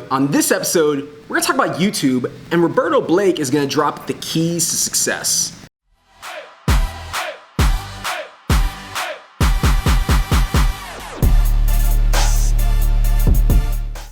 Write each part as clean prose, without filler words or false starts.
On this episode, we're gonna talk about YouTube, and Roberto Blake is gonna drop the keys to success.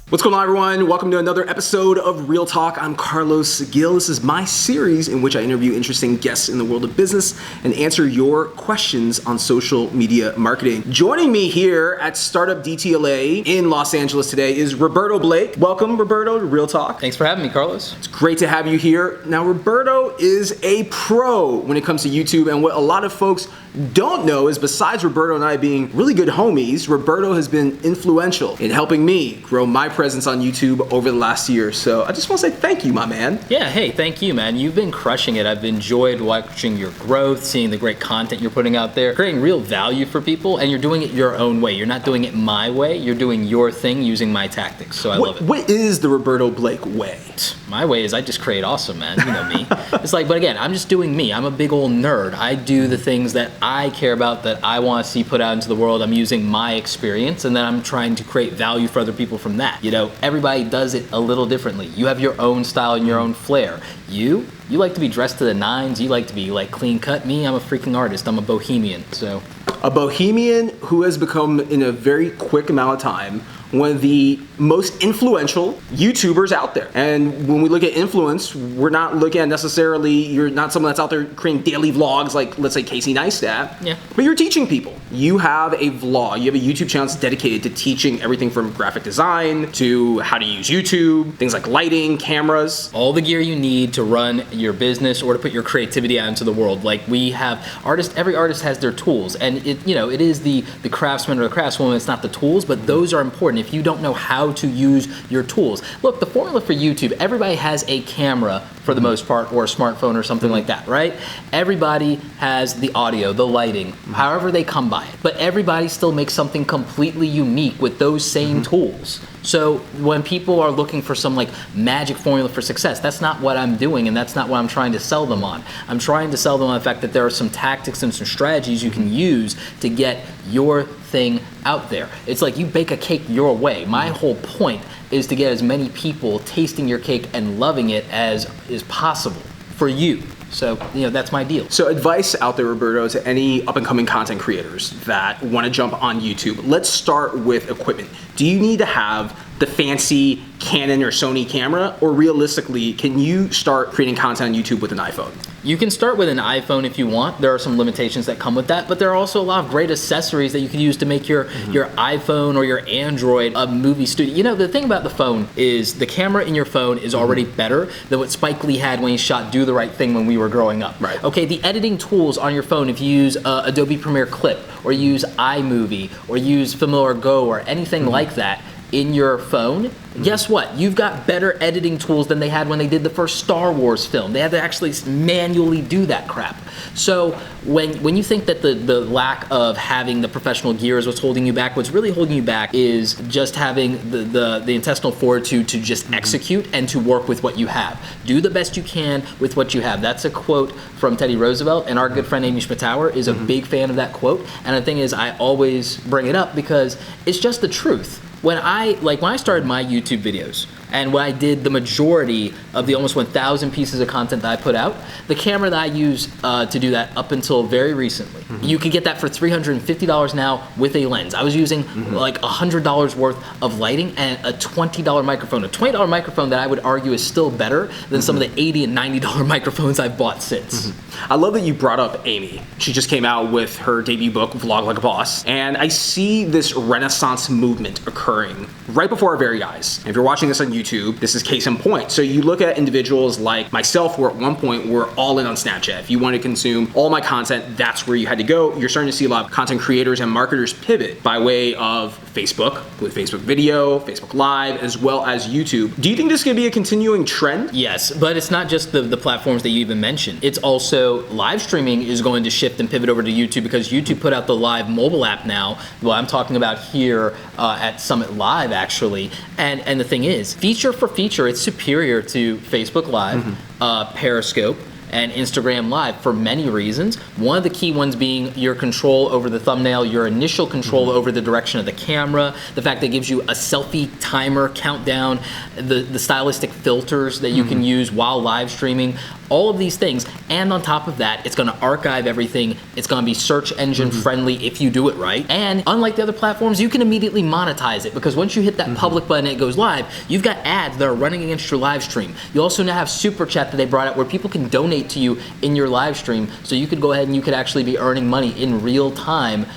What's going on, everyone? Welcome to another episode of Real Talk. I'm Carlos Gil. This is my series in which I interview interesting guests in the world of business and answer your questions on social media marketing. Joining me here at Startup DTLA in Los Angeles today is Roberto Blake. Welcome, Roberto, to Real Talk. Thanks for having me, Carlos. It's great to have you here. Now, Roberto is a pro when it comes to YouTube, and what a lot of folks don't know is besides Roberto and I being really good homies, Roberto has been influential in helping me grow my presence on YouTube over the last year. So I just want to say thank you, my man. Yeah, hey, thank you, man. You've been crushing it. I've enjoyed watching your growth, seeing the great content you're putting out there, creating real value for people, and you're doing it your own way. You're not doing it my way. You're doing your thing using my tactics. So I love it. What is the Roberto Blake way? My way is I just create awesome, man. You know me. It's like, but again, I'm just doing me. I'm a big old nerd. I do the things that I care about, that I want to see put out into the world. I'm using my experience, and then I'm trying to create value for other people from that. You know, everybody does it a little differently. You have your own style and your own flair. You like to be dressed to the nines. You like to be like clean cut. Me, I'm a freaking artist. I'm a bohemian. So a bohemian who has become, in a very quick amount of time, one of the most influential YouTubers out there. And when we look at influence, we're not looking at necessarily, you're not someone that's out there creating daily vlogs like, let's say, Casey Neistat. Yeah. But you're teaching people. You have a vlog, you have a YouTube channel that's dedicated to teaching everything from graphic design to how to use YouTube, things like lighting, cameras. All the gear you need to run your business or to put your creativity out into the world. Like we have artists, every artist has their tools, and it is the craftsman or the craftswoman, it's not the tools, but those are important. If you don't know how to use your tools. Look, the formula for YouTube, everybody has a camera for the most part, or a smartphone or something like that, right? Everybody has the audio, the lighting, however they come by it. But everybody still makes something completely unique with those same tools. So when people are looking for some like magic formula for success, that's not what I'm doing, and that's not what I'm trying to sell them on. I'm trying to sell them on the fact that there are some tactics and some strategies you can use to get your thing out there. It's like you bake a cake your way. My whole point is to get as many people tasting your cake and loving it as is possible for you. So, that's my deal. So advice out there, Roberto, to any up-and-coming content creators that want to jump on YouTube. Let's start with equipment. Do you need to have the fancy Canon or Sony camera, or realistically, can you start creating content on YouTube with an iPhone? You can start with an iPhone if you want. There are some limitations that come with that, but there are also a lot of great accessories that you can use to make your iPhone or your Android a movie studio. The thing about the phone is the camera in your phone is already better than what Spike Lee had when he shot Do the Right Thing when we were growing up. Right. Okay, the editing tools on your phone, if you use Adobe Premiere Clip or use iMovie or use Filmora Go or anything like that, in your phone, guess what? You've got better editing tools than they had when they did the first Star Wars film. They had to actually manually do that crap. So when you think that the lack of having the professional gear is what's holding you back, what's really holding you back is just having the intestinal fortitude to just execute and to work with what you have. Do the best you can with what you have. That's a quote from Teddy Roosevelt, and our good friend Amy Schmittauer is a big fan of that quote. And the thing is, I always bring it up because it's just the truth. When I started my YouTube videos, and when I did the majority of the almost 1,000 pieces of content that I put out, the camera that I used to do that up until very recently, you can get that for $350 now with a lens. I was using like $100 worth of lighting and a $20 microphone. A $20 microphone that I would argue is still better than some of the $80 and $90 microphones I've bought since. I love that you brought up Amy. She just came out with her debut book, Vlog Like a Boss, and I see this renaissance movement occurring right before our very eyes. If you're watching this on YouTube, this is case in point. So you look at individuals like myself, who at one point were all in on Snapchat. If you want to consume all my content, that's where you had to go. You're starting to see a lot of content creators and marketers pivot by way of Facebook, with Facebook Video, Facebook Live, as well as YouTube. Do you think this is going to be a continuing trend? Yes, but it's not just the platforms that you even mentioned. It's also live streaming is going to shift and pivot over to YouTube, because YouTube put out the live mobile app now. Well, I'm talking about here at Summit Live, actually. And the thing is, feature for feature, it's superior to Facebook Live, Periscope, and Instagram Live for many reasons. One of the key ones being your control over the thumbnail, your initial control over the direction of the camera, the fact that it gives you a selfie timer countdown, the stylistic filters that you can use while live streaming, all of these things. And on top of that, it's gonna archive everything. It's gonna be search engine friendly if you do it right. And unlike the other platforms, you can immediately monetize it, because once you hit that public button and it goes live, you've got ads that are running against your live stream. You also now have Super Chat that they brought out where people can donate to you in your live stream. So you could go ahead and you could actually be earning money in real time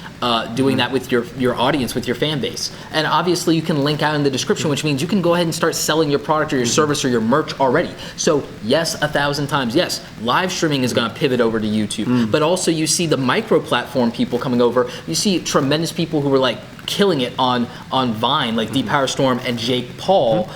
doing that with your audience, with your fan base. And obviously you can link out in the description, which means you can go ahead and start selling your product or your service or your merch already. So yes, 1,000 times, yes, live streaming is gonna pivot over to YouTube, but also you see the micro platform people coming over. You see tremendous people who were like killing it on Vine, like Deep Power Storm and Jake Paul,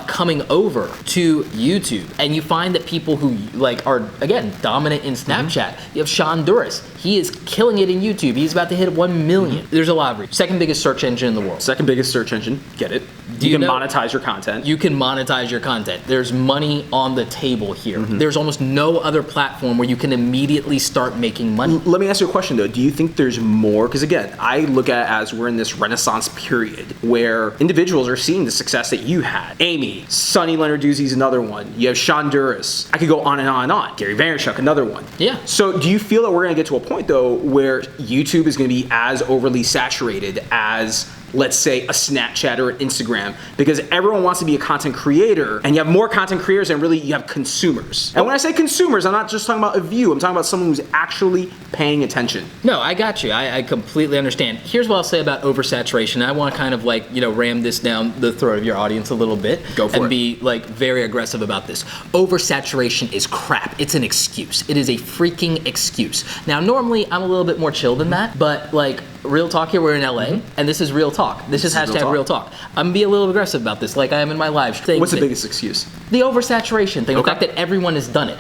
coming over to YouTube. And you find that people who like are, again, dominant in Snapchat. You have Sean Duras. He is killing it in YouTube. He's about to hit 1 million. There's a lot of reach. Second biggest search engine in the world. Second biggest search engine, get it. You can monetize your content. You can monetize your content. There's money on the table here. There's almost no other platform where you can immediately start making money. Let me ask you a question though. Do you think there's more? Because again, I look at it as we're in this renaissance period where individuals are seeing the success that you had. Amy, Sonny Lenarduzzi's another one. You have Sean Duras. I could go on and on and on. Gary Vaynerchuk, another one. Yeah. So do you feel that we're gonna get to a point though where YouTube is gonna be as overly saturated as, let's say, a Snapchat or an Instagram, because everyone wants to be a content creator, and you have more content creators than really you have consumers. And when I say consumers, I'm not just talking about a view, I'm talking about someone who's actually paying attention. No, I got you. I completely understand. Here's what I'll say about oversaturation. I want to kind of like, ram this down the throat of your audience a little bit. Go for it. And be like very aggressive about this. Oversaturation is crap. It's an excuse. It is a freaking excuse. Now, normally I'm a little bit more chill than that, but like, real talk here, we're in LA, and this is real talk. This is hashtag real talk. I'm gonna be a little aggressive about this, like I am in my live stream. What's the biggest excuse? The oversaturation thing, Okay. the fact that everyone has done it.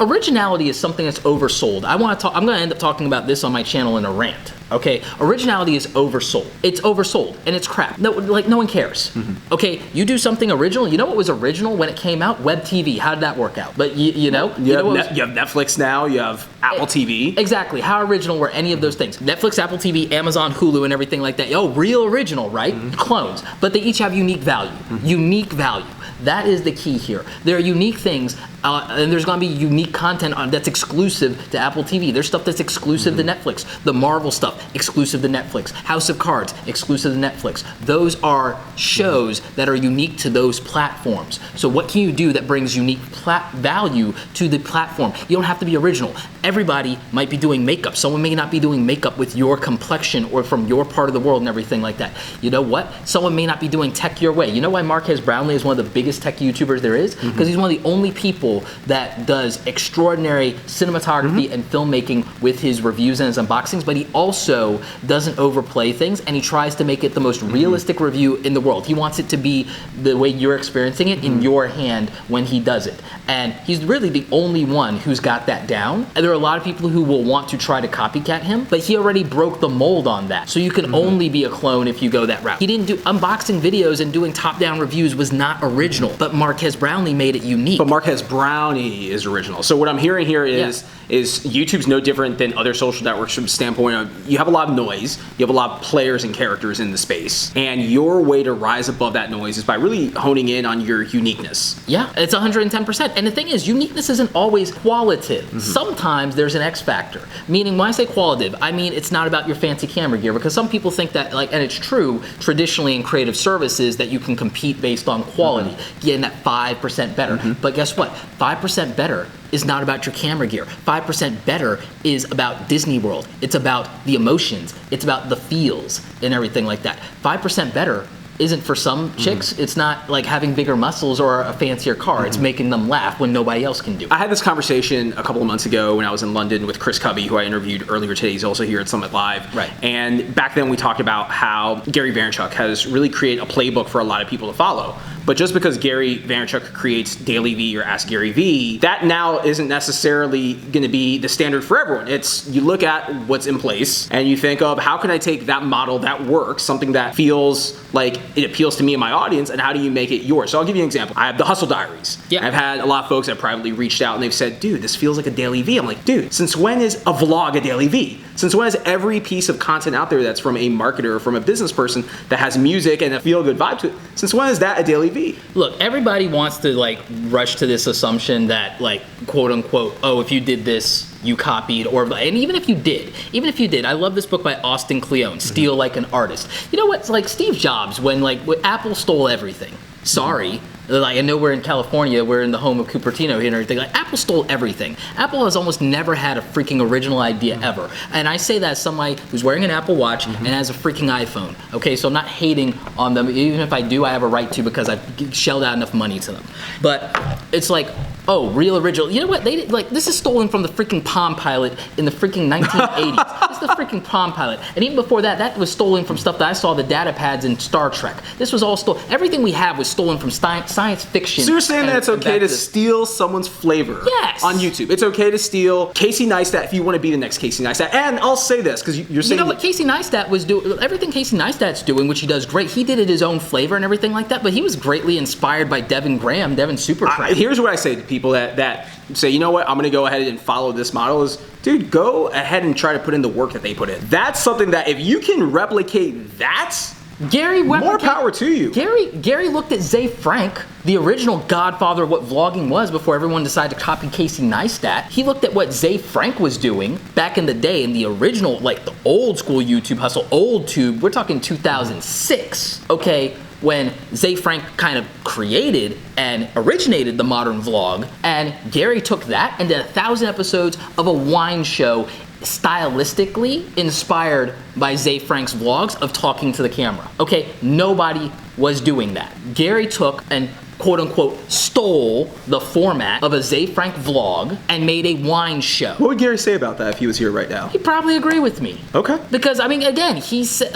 Originality is something that's oversold. I'm gonna end up talking about this on my channel in a rant. Okay, originality is oversold. It's oversold, and it's crap. No, like no one cares. Okay, you do something original. You know what was original when it came out? Web TV. How did that work out? But you know You have Netflix now. You have Apple TV. Exactly. How original were any of those things? Netflix, Apple TV, Amazon, Hulu, and everything like that. Oh, real original, right? Clones. But they each have unique value. Unique value. That is the key here. There are unique things, and there's going to be unique content that's exclusive to Apple TV. There's stuff that's exclusive to Netflix. The Marvel stuff, exclusive to Netflix. House of Cards, exclusive to Netflix. Those are shows that are unique to those platforms. So what can you do that brings unique value to the platform? You don't have to be original. Everybody might be doing makeup. Someone may not be doing makeup with your complexion or from your part of the world and everything like that. You know what? Someone may not be doing tech your way. You know why Marquez Brownlee is one of the biggest tech YouTubers there is? Because he's one of the only people that does extraordinary cinematography and filmmaking with his reviews and his unboxings, but he also doesn't overplay things, and he tries to make it the most realistic review in the world. He wants it to be the way you're experiencing it in your hand when he does it. And he's really the only one who's got that down. And there are a lot of people who will want to try to copycat him, but he already broke the mold on that. So you can only be a clone if you go that route. He didn't do unboxing videos and doing top-down reviews was not original, but Marquez Brownlee made it unique. But Marquez Brownlee is original. So what I'm hearing here is YouTube's no different than other social networks from the standpoint of you have a lot of noise, you have a lot of players and characters in the space, and your way to rise above that noise is by really honing in on your uniqueness. Yeah, it's 110%. And the thing is, uniqueness isn't always qualitative. Sometimes there's an X factor. Meaning, when I say qualitative, I mean it's not about your fancy camera gear, because some people think that, like, and it's true, traditionally in creative services, that you can compete based on quality, getting that 5% better. But guess what? 5% better is not about your camera gear. 5% better is about Disney World. It's about the emotions. It's about the feels and everything like that. 5% better isn't for some chicks. It's not like having bigger muscles or a fancier car. It's making them laugh when nobody else can do it. I had this conversation a couple of months ago when I was in London with Chris Cubby, who I interviewed earlier today. He's also here at Summit Live. Right. And back then we talked about how Gary Vaynerchuk has really created a playbook for a lot of people to follow. But just because Gary Vaynerchuk creates Daily V or Ask Gary V, that now isn't necessarily going to be the standard for everyone. It's, you look at what's in place and you think of, how can I take that model that works, something that feels like it appeals to me and my audience, and how do you make it yours? So I'll give you an example. I have the Hustle Diaries. Yeah. I've had a lot of folks that privately reached out and they've said, dude, this feels like a Daily V. I'm like, dude, since when is a vlog a Daily V? Since when is every piece of content out there that's from a marketer or from a business person that has music and a feel-good vibe to it, since when is that a Daily V? Look, everybody wants to like rush to this assumption that like, quote unquote, oh, if you did this, you copied, or, and even if you did, I love this book by Austin Kleon, Steal Like an Artist. You know what, it's like Steve Jobs, when Apple stole everything. Sorry. Like, I know we're in California, we're in the home of Cupertino here and everything. Like, Apple stole everything. Apple has almost never had a freaking original idea ever. And I say that as somebody who's wearing an Apple Watch and has a freaking iPhone. Okay, so I'm not hating on them. Even if I do, I have a right to, because I've shelled out enough money to them. But it's like, oh, real original. You know what? They like, this is stolen from the freaking Palm Pilot in the freaking 1980s. This is the freaking Palm Pilot. And even before that, that was stolen from stuff that I saw, the data pads in Star Trek. This was all stolen. Everything we have was stolen from science fiction. So you're saying that it's okay to steal someone's flavor on YouTube? It's okay to steal Casey Neistat if you want to be the next Casey Neistat. And I'll say this, because you're saying... You know what Casey Neistat was doing? Everything Casey Neistat's doing, which he does great, he did it his own flavor and everything like that, but he was greatly inspired by Devin Graham, Devin Supertramp. Here's what I say to people that say, you know what, I'm going to go ahead and follow this model is, dude, go ahead and try to put in the work that they put in. That's something that if you can replicate that... more power to you. Gary looked at Zay Frank, the original godfather of what vlogging was before everyone decided to copy Casey Neistat. He looked at what Zay Frank was doing back in the day in the original, like the old school YouTube hustle, old tube. We're talking 2006. Okay, when Zay Frank kind of created and originated the modern vlog, and Gary took that and did 1,000 episodes of a wine show stylistically inspired by Zay Frank's vlogs of talking to the camera. Okay, nobody was doing that. Gary took and quote unquote stole the format of a Zay Frank vlog and made a wine show. What would Gary say about that if he was here right now? He'd probably agree with me. Okay. Because I mean, again, he says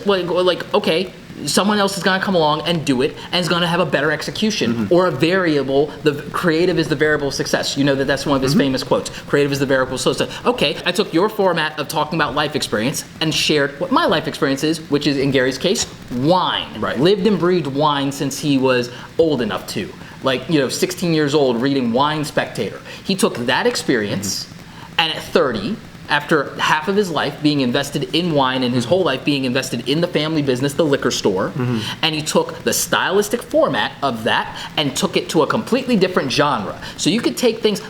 okay, someone else is going to come along and do it and is going to have a better execution or a variable. The creative is the variable of success. You know that's one of his famous quotes. Creative is the variable of success. Okay, I took your format of talking about life experience and shared what my life experience is, which is in Gary's case, wine. Right. Lived and breathed wine since he was old enough to. Like, 16 years old reading Wine Spectator. He took that experience and at 30, after half of his life being invested in wine and his whole life being invested in the family business, the liquor store, and he took the stylistic format of that and took it to a completely different genre. So you could take things,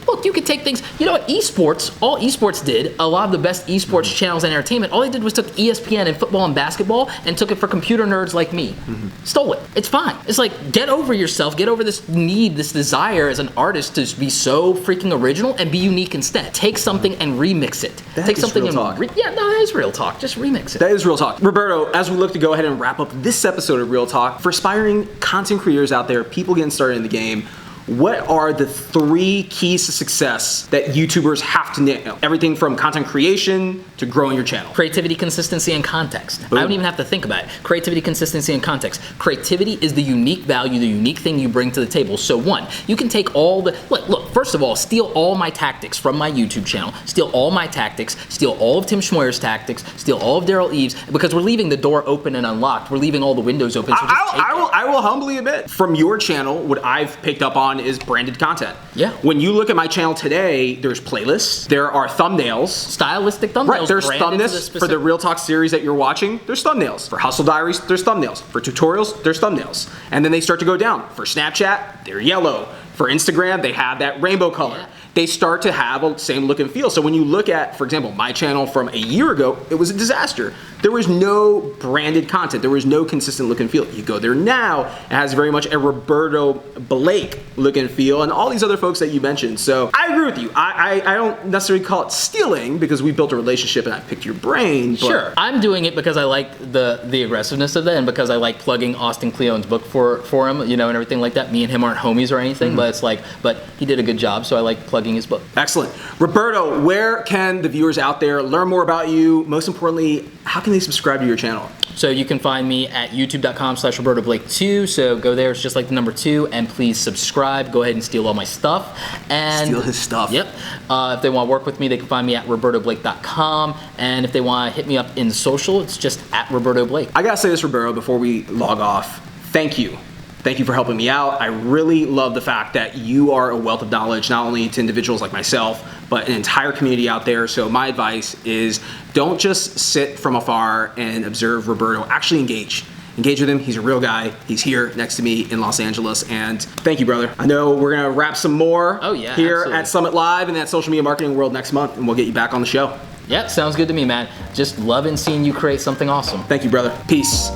you know what, esports, all esports did, a lot of the best esports channels and entertainment, all they did was took ESPN and football and basketball and took it for computer nerds like me. Stole it. It's fine. It's like, get over yourself, get over this need, this desire as an artist to be so freaking original and be unique instead. Take something and remix it. Take something real talk. That is real talk. Just remix it. That is real talk. Roberto, as we look to go ahead and wrap up this episode of Real Talk, for aspiring content creators out there, people getting started in the game, what are the 3 keys to success that YouTubers have to nail? Everything from content creation to growing your channel. Creativity, consistency, and context. Boom. I don't even have to think about it. Creativity, consistency, and context. Creativity is the unique value, the unique thing you bring to the table. So one, you can take all the, look, first of all, steal all my tactics from my YouTube channel, steal all my tactics, steal all of Tim Schmoyer's tactics, steal all of Daryl Eves, because we're leaving the door open and unlocked. We're leaving all the windows open. So I will humbly admit, from your channel, what I've picked up on is branded content. Yeah. When you look at my channel today, there's playlists, there are thumbnails. Stylistic thumbnails. Right, there's thumbnails for the Real Talk series that you're watching, there's thumbnails. For Hustle Diaries, there's thumbnails. For tutorials, there's thumbnails. And then they start to go down. For Snapchat, they're yellow. For Instagram, they have that rainbow color. Yeah. They start to have a same look and feel. So when you look at, for example, my channel from a year ago, it was a disaster. There was no branded content. There was no consistent look and feel. You go there now, it has very much a Roberto Blake look and feel, and all these other folks that you mentioned. So I agree with you. I don't necessarily call it stealing because we built a relationship and I picked your brain. But sure, I'm doing it because I like the aggressiveness of it and because I like plugging Austin Kleon's book for him, and everything like that. Me and him aren't homies or anything, but it's like, but he did a good job, so I like plugging plugging his book. Excellent. Roberto, where can the viewers out there learn more about you? Most importantly, how can they subscribe to your channel? So you can find me at youtube.com/RobertoBlake2. So go there, it's just like the number 2, and please subscribe. Go ahead and steal all my stuff. And steal his stuff. Yep. If they want to work with me, they can find me at robertoblake.com. And if they want to hit me up in social, it's just at Roberto Blake. I gotta say this, Roberto, before we log off. Thank you. Thank you for helping me out. I really love the fact that you are a wealth of knowledge, not only to individuals like myself, but an entire community out there. So my advice is don't just sit from afar and observe Roberto. Actually engage. Engage with him. He's a real guy. He's here next to me in Los Angeles. And thank you, brother. I know we're gonna wrap some more here absolutely. at Summit Live and that social media marketing world next month, and we'll get you back on the show. Yep, sounds good to me, man. Just loving seeing you create something awesome. Thank you, brother. Peace.